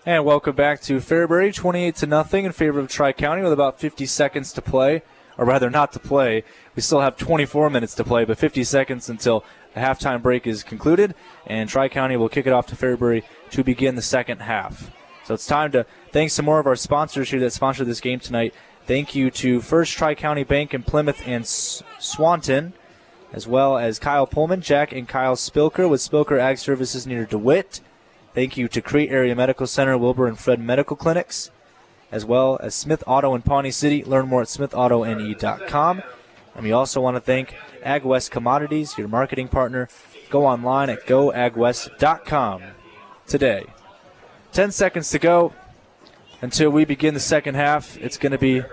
And welcome back to Fairbury, 28-0 in favor of Tri-County with about 50 seconds to play, or rather not to play. We still have 24 minutes to play, but 50 seconds until the halftime break is concluded, and Tri-County will kick it off to Fairbury to begin the second half. So it's time to thank some more of our sponsors here that sponsored this game tonight. Thank you to First Tri-County Bank in Plymouth and Swanton, as well as Kyle Pullman, Jack and Kyle Spilker with Spilker Ag Services near DeWitt. Thank you to Crete Area Medical Center, Wilbur and Fred Medical Clinics, as well as Smith Auto in Pawnee City. Learn more at smithauto.ne.com. And we also want to thank Ag West Commodities, your marketing partner. Go online at goagwest.com today. 10 seconds to go until we begin the second half. It's going to be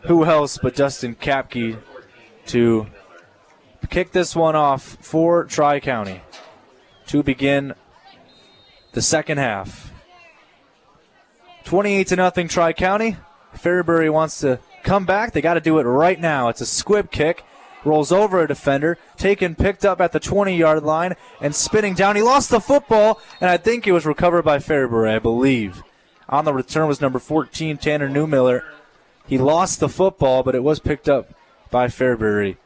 who else but Dustin Kapke to kick this one off for Tri-County to begin the second half. 28-0 Tri-County. Fairbury wants to come back. They got to do it right now. It's a squib kick. Rolls over a defender. Picked up at the 20-yard line and spinning down. He lost the football, and I think it was recovered by Fairbury, I believe. On the return was number 14, Tanner Newmiller. He lost the football, but it was picked up by Fairbury.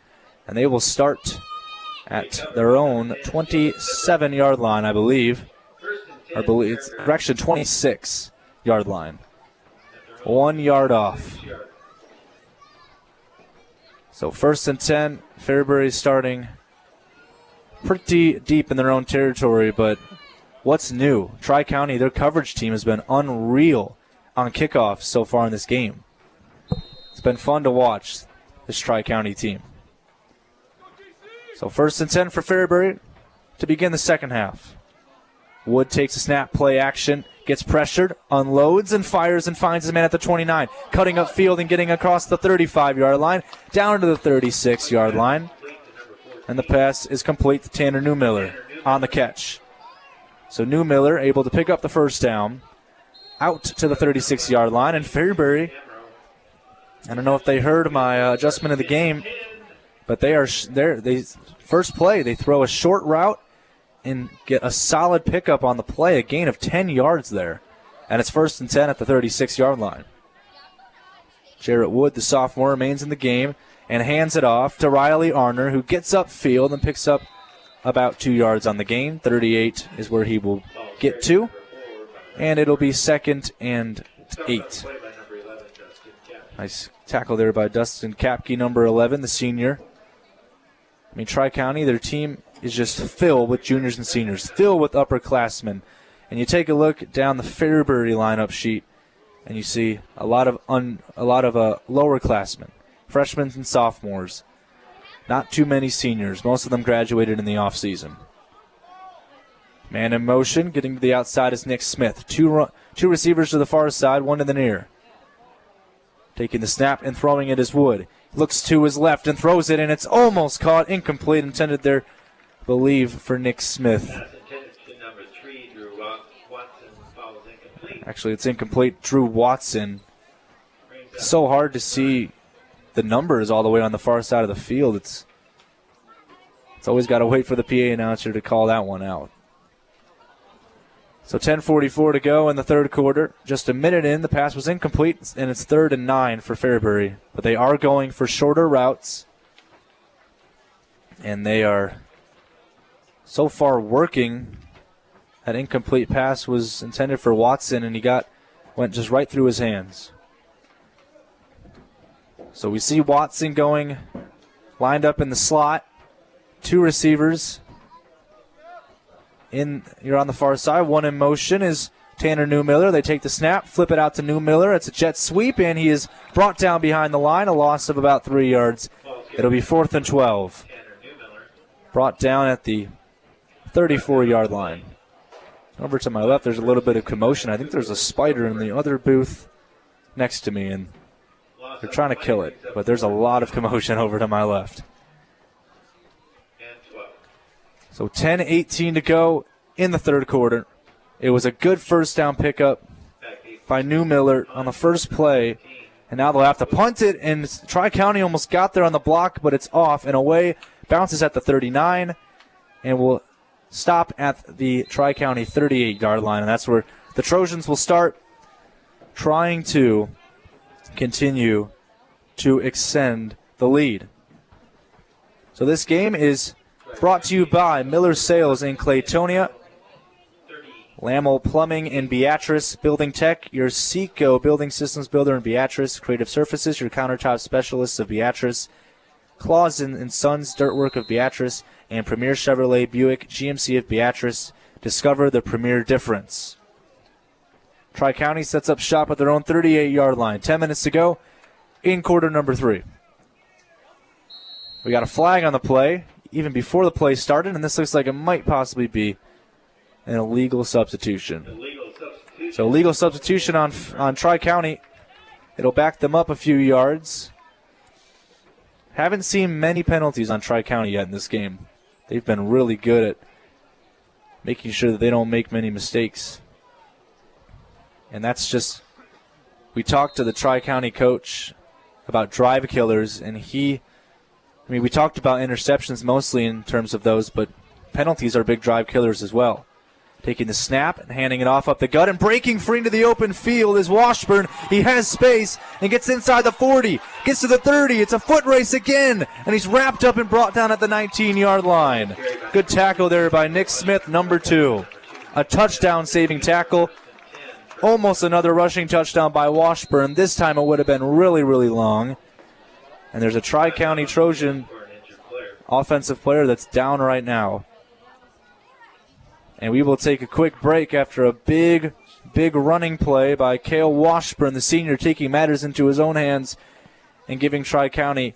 And they will start at their own 27-yard line, I believe. I believe it's direction 26-yard line. 1 yard off. So 1st and 10, Fairbury starting pretty deep in their own territory, but what's new? Tri-County, their coverage team has been unreal on kickoffs so far in this game. It's been fun to watch this Tri-County team. So 1st and 10 for Fairbury to begin the second half. Wood takes a snap, play action, gets pressured, unloads, and fires and finds his man at the 29. Cutting up field and getting across the 35-yard line, down to the 36-yard line. And the pass is complete to Tanner Newmiller on the catch. So Newmiller able to pick up the first down, out to the 36-yard line. And Fairbury, I don't know if they heard my adjustment of the game, but they first play, they throw a short route and get a solid pickup on the play, a gain of 10 yards there. And it's 1st and 10 at the 36-yard line. Jarrett Wood, the sophomore, remains in the game and hands it off to Riley Arner, who gets upfield and picks up about 2 yards on the gain. 38 is where he will get to. And it'll be 2nd and 8. Nice tackle there by Dustin Kapke, number 11, the senior. I mean, Tri-County, their team is just filled with juniors and seniors, filled with upperclassmen. And you take a look down the Fairbury lineup sheet, and you see a lot of lowerclassmen, freshmen and sophomores. Not too many seniors. Most of them graduated in the offseason. Man in motion, getting to the outside is Nick Smith. Two receivers to the far side, one to the near. Taking the snap and throwing it is Wood. Looks to his left and throws it, and it's almost caught. Incomplete, intended there, I believe, for Nick Smith. Actually, it's incomplete. Drew Watson. So hard to see the numbers all the way on the far side of the field. It's always got to wait for the PA announcer to call that one out. So 10:44 to go in the third quarter. Just a minute in, the pass was incomplete, and it's 3rd and 9 for Fairbury. But they are going for shorter routes, and they are so far working. That incomplete pass was intended for Watson, and went just right through his hands. So we see Watson going, lined up in the slot. 2 receivers. You're on the far side. One in motion is Tanner Newmiller. They take the snap, flip it out to Newmiller. It's a jet sweep, and he is brought down behind the line, a loss of about 3 yards. It'll be 4th and 12. Brought down at the 34-yard line. Over to my left, there's a little bit of commotion. I think there's a spider in the other booth next to me, and they're trying to kill it. But there's a lot of commotion over to my left. So 10:18 to go in the third quarter. It was a good first down pickup by Newmiller on the first play. And now they'll have to punt it, and Tri-County almost got there on the block, but it's off and away. Bounces at the 39, and will stop at the Tri-County 38-yard line, and that's where the Trojans will start trying to continue to extend the lead. So this game is brought to you by Miller Sales in Claytonia, Lamel Plumbing in Beatrice, Building Tech, your Seco Building Systems Builder in Beatrice, Creative Surfaces, your countertop specialists of Beatrice, Clausen & Sons Dirtwork of Beatrice, and Premier Chevrolet Buick GMC of Beatrice. Discover the premier difference. Tri-County sets up shop at their own 38-yard line. 10 minutes to go in quarter number 3. We got a flag on the play even before the play started, and this looks like it might possibly be an illegal substitution. So illegal substitution on Tri-County. It'll back them up a few yards. Haven't seen many penalties on Tri-County yet in this game. They've been really good at making sure that they don't make many mistakes. And that's just, we talked to the Tri-County coach about drive killers, and we talked about interceptions mostly in terms of those, but penalties are big drive killers as well. Taking the snap and handing it off up the gut and breaking free into the open field is Washburn. He has space and gets inside the 40, gets to the 30. It's a foot race again, and he's wrapped up and brought down at the 19-yard line. Good tackle there by Nick Smith, number 2. A touchdown-saving tackle. Almost another rushing touchdown by Washburn. This time it would have been really, really long. And there's a Tri-County Trojan offensive player that's down right now. And we will take a quick break after a big running play by Cale Washburn, the senior, taking matters into his own hands and giving Tri-County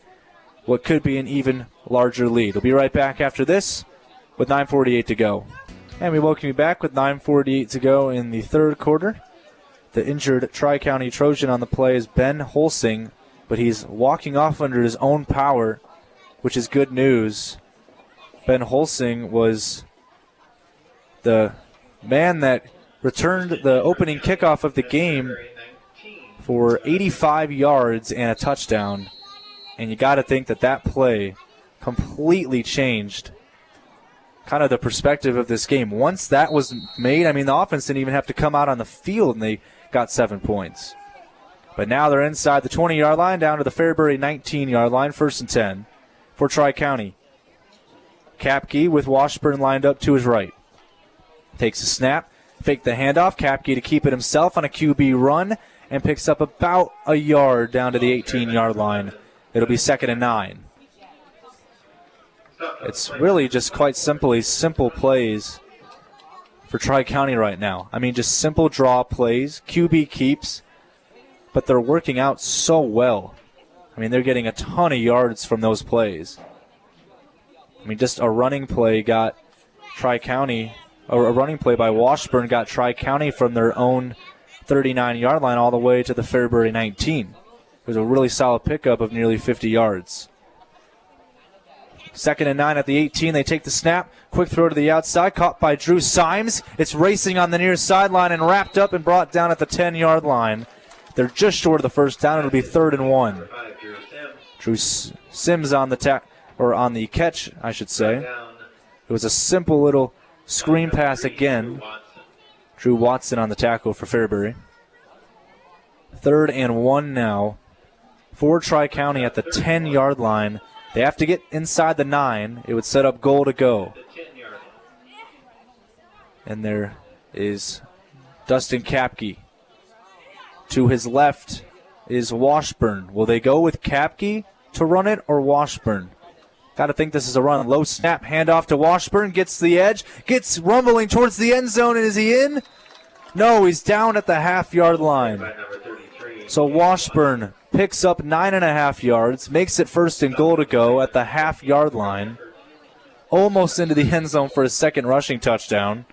what could be an even larger lead. We'll be right back after this with 9:48 to go. And we welcome you back with 9:48 to go in the third quarter. The injured Tri-County Trojan on the play is Ben Holsing, but he's walking off under his own power, which is good news. Ben Holsing was the man that returned the opening kickoff of the game for 85 yards and a touchdown. And you got to think that play completely changed kind of the perspective of this game. Once that was made, the offense didn't even have to come out on the field, and they got 7 points. But now they're inside the 20-yard line, down to the Fairbury 19-yard line, 1st and 10 for Tri-County. Kapke with Washburn lined up to his right. Takes a snap, fake the handoff, Kapke to keep it himself on a QB run, and picks up about a yard down to the 18-yard line. It'll be 2nd and 9. It's really just quite simply simple plays for Tri-County right now. Just simple draw plays, QB keeps, but they're working out so well. They're getting a ton of yards from those plays. Just a running play got Tri-County, or a running play by Washburn got Tri-County from their own 39-yard line all the way to the Fairbury 19. It was a really solid pickup of nearly 50 yards. 2nd and 9 at the 18. They take the snap. Quick throw to the outside. Caught by Drew Symes. It's racing on the near sideline and wrapped up and brought down at the 10-yard line. They're just short of the first down. It'll be 3rd and 1. Drew Sims on the catch, I should say. It was a simple little screen pass again. Drew Watson on the tackle for Fairbury. 3rd and 1 now for Tri-County at the 10-yard line. They have to get inside the 9. It would set up goal to go. And there is Dustin Kapke. To his left is Washburn. Will they go with Kapke to run it or Washburn? Got to think this is a run. Low snap, handoff to Washburn. Gets the edge. Gets rumbling towards the end zone. And is he in? No, he's down at the half-yard line. So Washburn picks up 9.5 yards, makes it 1st and goal to go at the half-yard line. Almost into the end zone for a second rushing touchdown.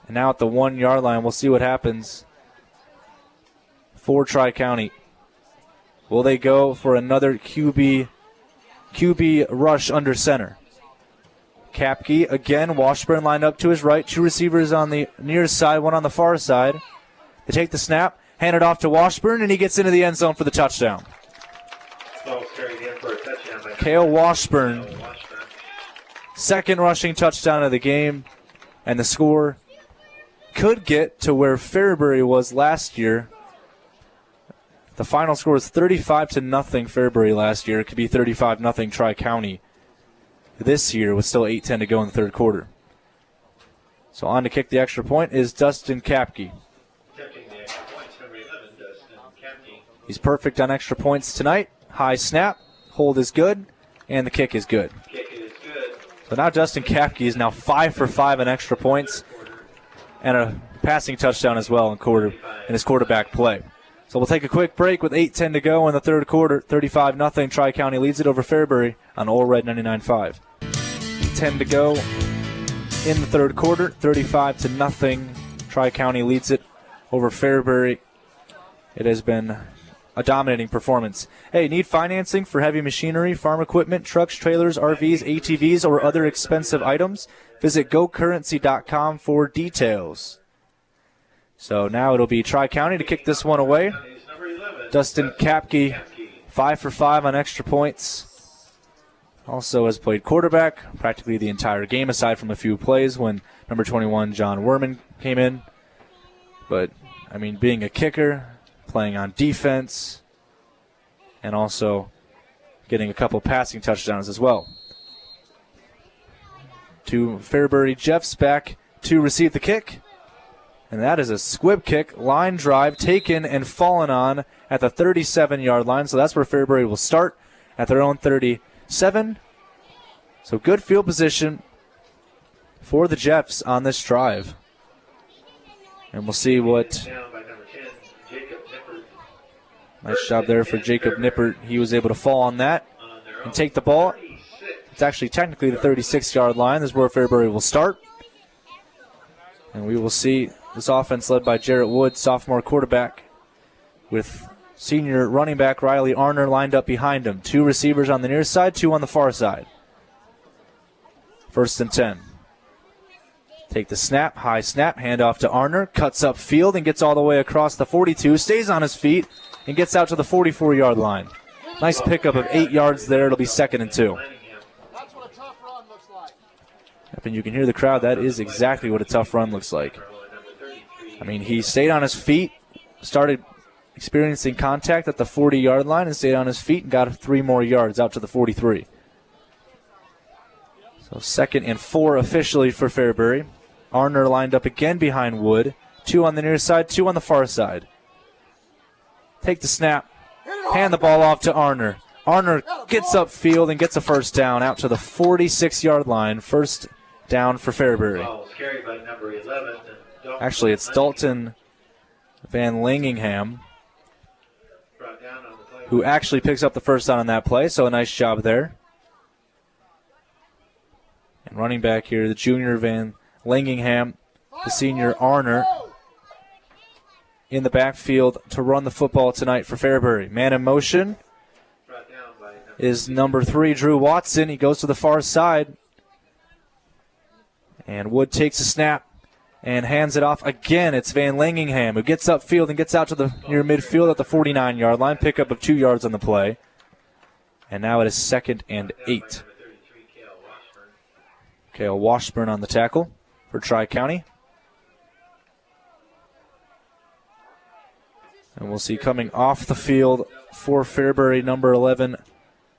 And now at the 1-yard line, we'll see what happens for Tri-County. Will they go for another QB rush under center? Kapke again, Washburn lined up to his right. 2 receivers on the near side, 1 on the far side. They take the snap, hand it off to Washburn, and he gets into the end zone for the touchdown. Cale Washburn, 2nd rushing touchdown of the game, and the score could get to where Fairbury was last year. The final score was 35-0 Fairbury last year. It could be 35-0 Tri-County this year with still 8:10 to go in the third quarter. So on to kick the extra point is Dustin Kapke. He's perfect on extra points tonight. High snap, hold is good, and the kick is good. So now Dustin Kapke is now 5 for 5 on extra points and a passing touchdown as well in his quarterback play. So we'll take a quick break with 8:10 to go in the third quarter. 35-0 Tri-County leads it over Fairbury on Ole Red 99.5. 10 to go in the third quarter. 35-0 Tri-County leads it over Fairbury. It has been a dominating performance. Hey, need financing for heavy machinery, farm equipment, trucks, trailers, RVs, ATVs, or other expensive items? Visit gocurrency.com for details. So now it'll be Tri-County to kick this one away. Dustin Kapke, 5 for 5 on extra points. Also has played quarterback practically the entire game, aside from a few plays when number 21, John Werman, came in. But, I mean, being a kicker, playing on defense, and also getting a couple passing touchdowns as well. To Fairbury Jeffs back to receive the kick. And that is a squib kick, line drive, taken and fallen on at the 37-yard line. So that's where Fairbury will start at their own 37. So good field position for the Jeffs on this drive. And we'll see what... Nice job there for Jacob Nippert. He was able to fall on that and take the ball. It's actually technically the 36-yard line. This is where Fairbury will start. And we will see this offense led by Jarrett Wood, sophomore quarterback, with senior running back Riley Arner lined up behind him. 2 receivers on the near side, 2 on the far side. 1st and 10. Take the snap, high snap, hand off to Arner, cuts up field and gets all the way across the 42, stays on his feet, and gets out to the 44-yard line. Nice pickup of 8 yards there. It'll be 2nd and 2. That's what a tough run looks like. And you can hear the crowd. That is exactly what a tough run looks like. I mean, he stayed on his feet, started experiencing contact at the 40-yard line, and stayed on his feet and got 3 more yards out to the 43. So 2nd and 4 officially for Fairbury. Arner lined up again behind Wood. 2 on the near side, 2 on the far side. Take the snap, hand the ball off to Arner. Arner gets upfield and gets a first down out to the 46-yard line. First down for Fairbury. Actually, it's Dalton Van Langingham who actually picks up the first down on that play, so a nice job there. And running back here, the junior Van Langingham, the senior Arner, in the backfield to run the football tonight for Fairbury. Man in motion is number 3, Drew Watson. He goes to the far side. And Wood takes a snap and hands it off again. It's Van Langingham who gets upfield and gets out to the near midfield at the 49-yard line. Pickup of 2 yards on the play. And now it is 2nd and 8. Kale Washburn on the tackle for Tri-County. And we'll see coming off the field for Fairbury, number 11,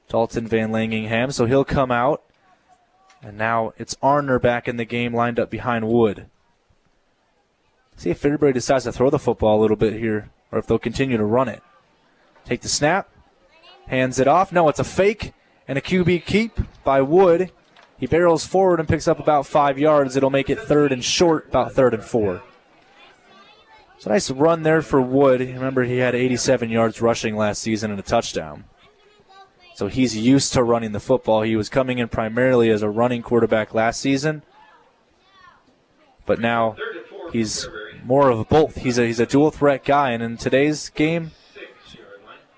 Dalton Van Langingham. So he'll come out. And now it's Arner back in the game, lined up behind Wood. See if Fairbury decides to throw the football a little bit here, or if they'll continue to run it. Take the snap. Hands it off. No, it's a fake and a QB keep by Wood. He barrels forward and picks up about 5 yards. It'll make it 3rd and short, about 3rd and 4. It's a nice run there for Wood. Remember, he had 87 yards rushing last season and a touchdown. So he's used to running the football. He was coming in primarily as a running quarterback last season. But now he's more of both. He's a dual threat guy. And in today's game,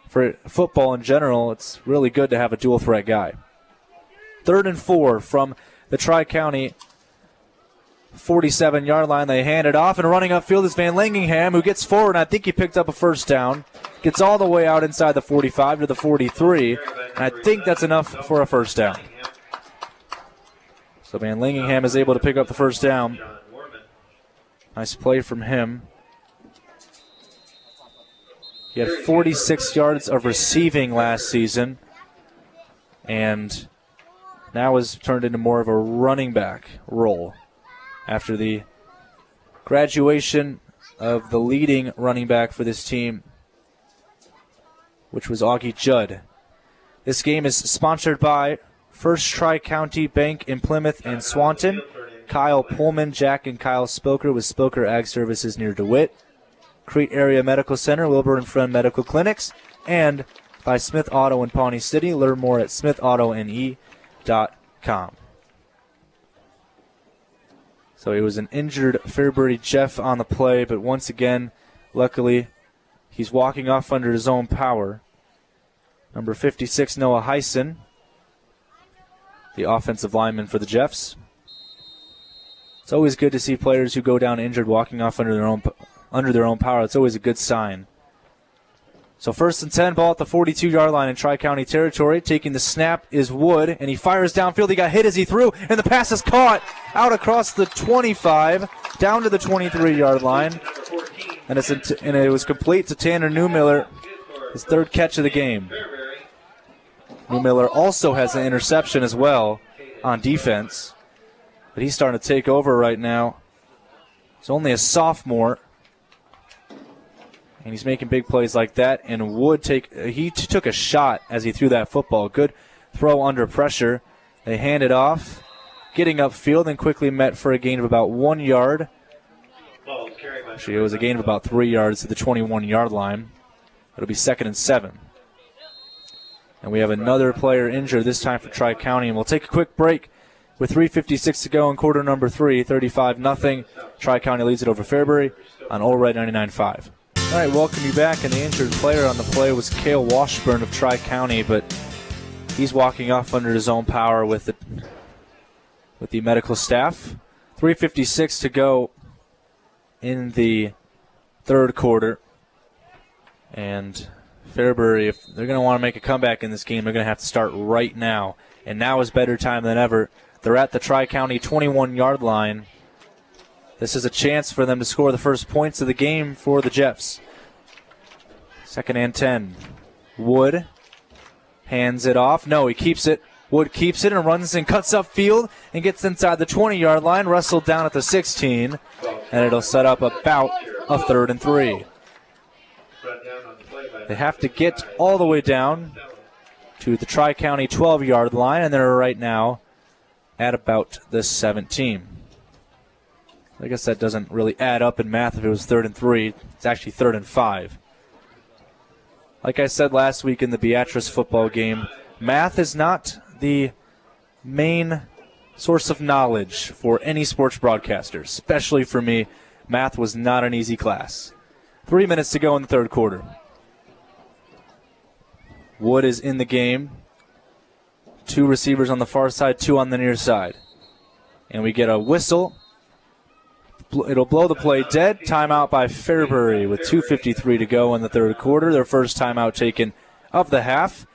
for football in general, it's really good to have a dual threat guy. 3rd and 4 from the Tri-County 47-yard line. They hand it off, and running upfield is Van Langingham, who gets forward, and I think he picked up a first down. Gets all the way out inside the 45 to the 43, and I think that's enough for a first down. So Van Langingham is able to pick up the first down. Nice play from him. He had 46 yards of receiving last season, and now has turned into more of a running back role after the graduation of the leading running back for this team, which was Augie Judd. This game is sponsored by First Tri-County Bank in Plymouth and Swanton, Kyle Pullman, Jack and Kyle Spilker with Spilker Ag Services near DeWitt, Crete Area Medical Center, Wilbur and Friend Medical Clinics, and by Smith Auto in Pawnee City. Learn more at smithauto.ne.com. So it was an injured Fairbury Jeff on the play, but once again, luckily, he's walking off under his own power. Number 56, Noah Heisen, the offensive lineman for the Jeffs. It's always good to see players who go down injured walking off under their own power. It's always a good sign. So 1st and 10, ball at the 42-yard line in Tri-County territory. Taking the snap is Wood, and he fires downfield. He got hit as he threw, and the pass is caught out across the 25, down to the 23-yard line. And it was complete to Tanner Newmiller, his 3rd catch of the game. Newmiller also has an interception as well on defense, but he's starting to take over right now. He's only a sophomore, and he's making big plays like that. And Wood took a shot as he threw that football. Good throw under pressure. They hand it off, getting upfield and quickly met for a gain of about 1 yard. Actually, it was a gain of about 3 yards to the 21-yard line. It'll be 2nd and 7. And we have another player injured, this time for Tri-County. And we'll take a quick break with 3:56 to go in quarter number 3, 35-0. Tri-County leads it over Fairbury on Old Red 99.5. All right, welcome you back. And the injured player on the play was Cale Washburn of Tri-County, but he's walking off under his own power with the medical staff. 3:56 to go in the 3rd quarter. And Fairbury, if they're going to want to make a comeback in this game, they're going to have to start right now. And now is better time than ever. They're at the Tri-County 21-yard line. This is a chance for them to score the first points of the game for the Jeffs. 2nd and 10. Wood hands it off. No, he keeps it. Wood keeps it and runs and cuts up field and gets inside the 20-yard line, wrestled down at the 16, and it'll set up about a 3rd and 3. They have to get all the way down to the Tri-County 12-yard line, and they're right now at about the 17. I guess that doesn't really add up in math if it was 3rd and 3. It's actually 3rd and 5. Like I said last week in the Beatrice football game, math is not the main source of knowledge for any sports broadcaster, especially for me. Math was not an easy class. 3 minutes to go in the 3rd quarter. Wood is in the game. 2 receivers on the far side, 2 on the near side. And we get a whistle. It'll blow the play dead. Timeout by Fairbury with 2:53 to go in the 3rd quarter. Their first timeout taken of the half.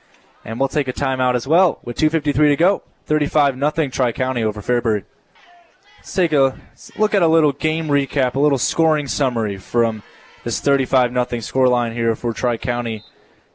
And we'll take a timeout as well with 2:53 to go. 35-0 Tri-County over Fairbury. Let's look at a little game recap, a little scoring summary from this 35-0 scoreline here for Tri-County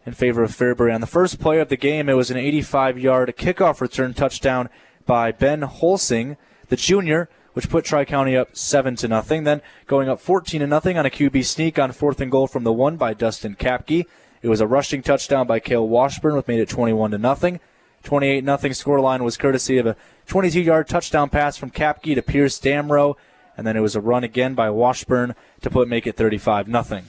in favor of Fairbury. On the first play of the game, it was an 85-yard kickoff return touchdown by Ben Holsing, the junior, which put Tri-County up 7-0. Then going up 14-0 on a QB sneak on 4th and goal from the 1 by Dustin Kapke. It was a rushing touchdown by Cale Washburn, which made it 21-0. 28-0 scoreline was courtesy of a 22-yard touchdown pass from Kapke to Pierce Damrow, and then it was a run again by Washburn to make it 35-0.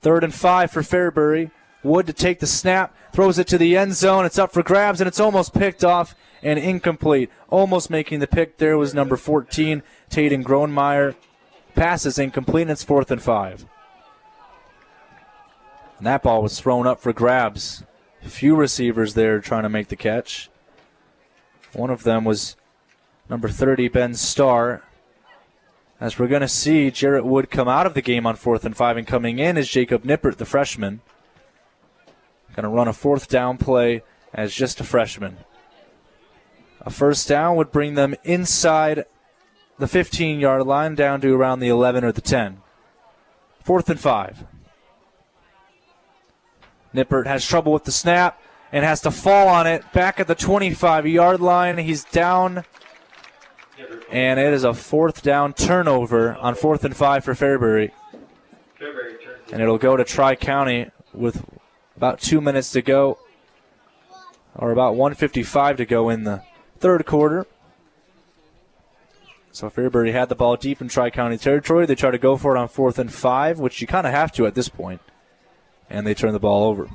3rd and 5 for Fairbury. Wood to take the snap, throws it to the end zone. It's up for grabs, and it's almost picked off and incomplete. Almost making the pick there was number 14, Taden Gronemeyer. Pass is incomplete, and it's 4th and 5. And that ball was thrown up for grabs. A few receivers there trying to make the catch. One of them was number 30, Ben Starr. As we're going to see Jarrett Wood come out of the game on 4th and 5, and coming in is Jacob Nippert, the freshman. Going to run a 4th down play as just a freshman. A first down would bring them inside the 15-yard line down to around the 11 or the 10. 4th and 5. Nippert has trouble with the snap and has to fall on it. Back at the 25-yard line. He's down. And it is a 4th down turnover on 4th and 5 for Fairbury. And it'll go to Tri-County with about 2 minutes to go, or about 1:55 to go in the third quarter. So Fairbury had the ball deep in Tri-County territory. They try to go for it on 4th and 5, which you kind of have to at this point. And they turn the ball over.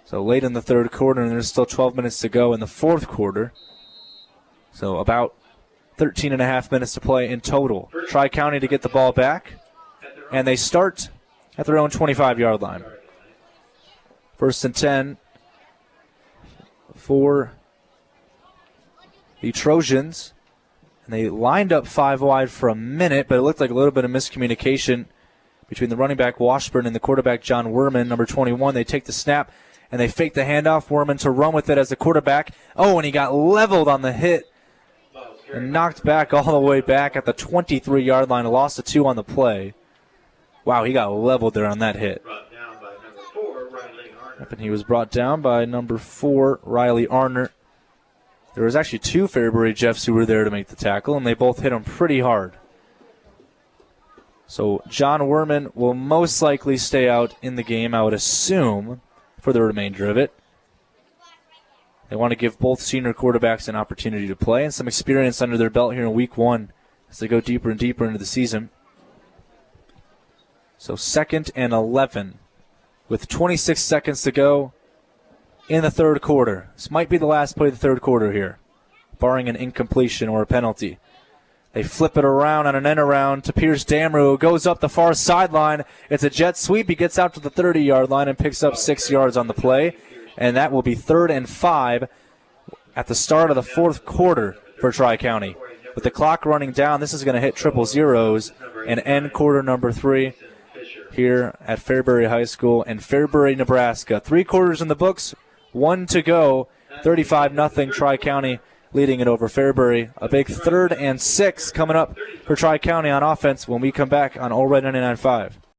So late in the third quarter, and there's still 12 minutes to go in the fourth quarter. So about 13 and a half minutes to play in total. Tri-County to get the ball back. And they start at their own 25-yard line. 1st and 10 for the Trojans. And they lined up 5 wide for a minute, but it looked like a little bit of miscommunication between the running back Washburn and the quarterback John Werman, number 21. They take the snap and they fake the handoff. Werman to run with it as the quarterback. Oh, and he got leveled on the hit and knocked back all the way back at the 23-yard line. A loss of 2 on the play. Wow, he got leveled there on that hit. And he was brought down by number 4, Riley Arnott. There was actually 2 Fairbury Jeffs who were there to make the tackle, and they both hit him pretty hard. So John Werman will most likely stay out in the game, I would assume, for the remainder of it. They want to give both senior quarterbacks an opportunity to play and some experience under their belt here in week 1 as they go deeper and deeper into the season. So 2nd and 11 with 26 seconds to go in the third quarter. This might be the last play of the third quarter here, barring an incompletion or a penalty. They flip it around on an end around to Pierce Damru, who goes up the far sideline. It's a jet sweep. He gets out to the 30-yard line and picks up 6 yards on the play. And that will be 3rd and 5 at the start of the fourth quarter for Tri-County. With the clock running down, this is going to hit triple zeros and end quarter number 3 here at Fairbury High School in Fairbury, Nebraska. 3 quarters in the books, 1 to go. 35-0 Tri-County leading it over Fairbury. A big 3rd and 6 coming up for Tri-County on offense when we come back on All Red 99.5.